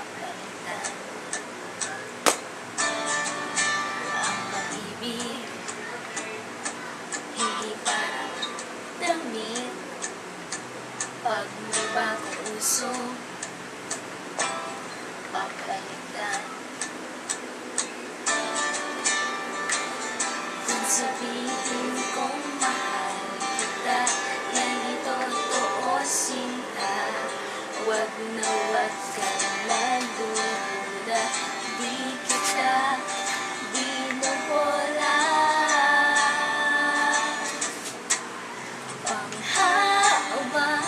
mapalitan ang pag-ibig. Hindi parang damit, pag may bagong uso, papalitan. Kung sabihin kong mahal kita, yan ay totoo sinta. Wag na wag ka magduda, di kita binubola. Panghawa,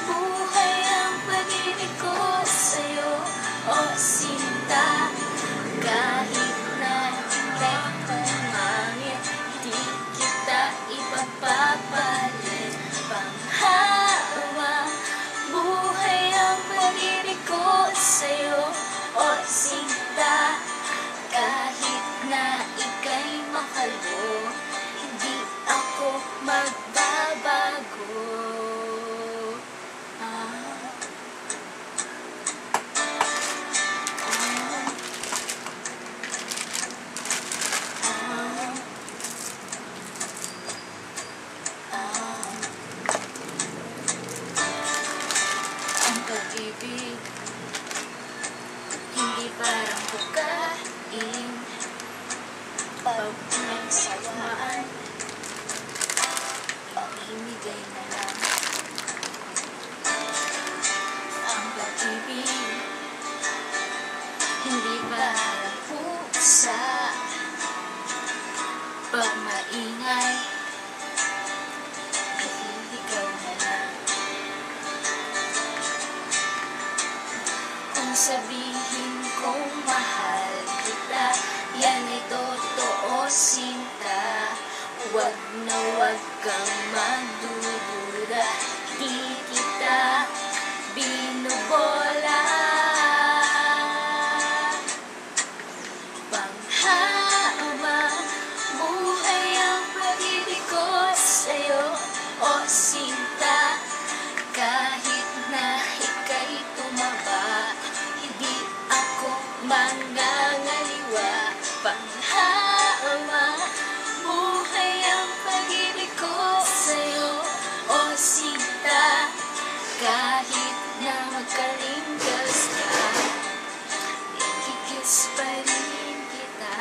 buhay ang pag-ibig ko sa'yo, o sinta. Kahit na ika'y pumangit, di kita ipapapalit. Panghawa, buhay ang pag-ibig ko sa'yo, o sinta. Kahit na ika'y makalo, hindi ako magbabago. Ang pag-ibig, hindi parang pagkain. Pag nagsawaan, pamimigay na lang. Ang pag-ibig, hindi parang pusa. Pag maingay, ikaw na lang. Kung sabihin kong mahal kita, yan ay totoo sinta. Wag na wag kang magdududa, di kita binubola. Panghawa, buhay ang pag-ibig ko sa'yo, o sinta. Kahit na ika'y tumaba, hindi ako mangangaliwa. Panghawa, buhay ang pag-ibig ko sa'yo, o sinta. Kahit na magkaringgas ka, ikikiss pa rin kita.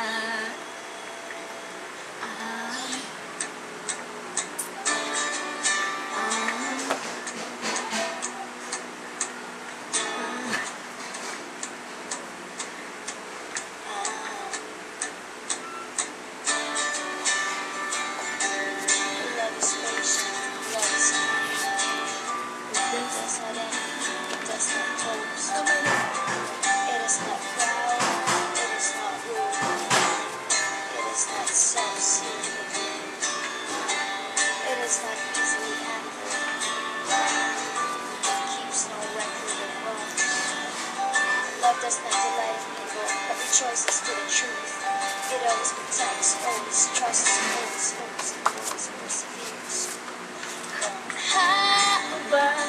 Love does not delay people, but rejoices for the truth. It always protects, always trusts, always hopes, and always perseveres. Habang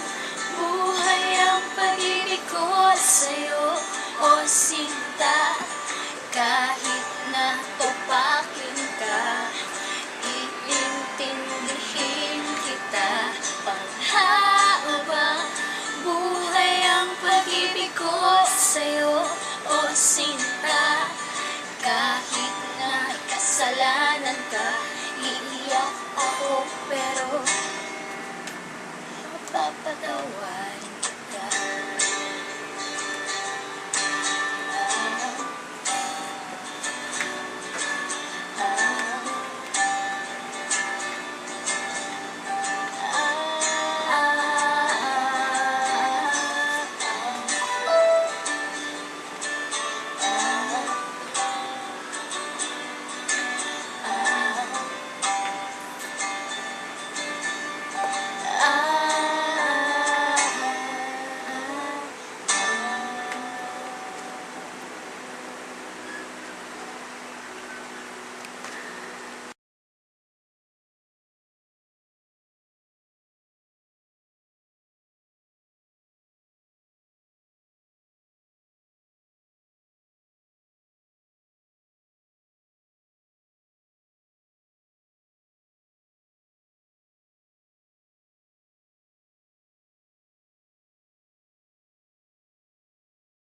buhay ang pag-ibig ko sa'yo, o sinta. Kahit na topakin ka, iintindihin kita. Panghawa, buhay ang pag-ibig ko sa'yo, o sinta. Kahit na kasalanan ka, iiyak ako pero mapapatawa.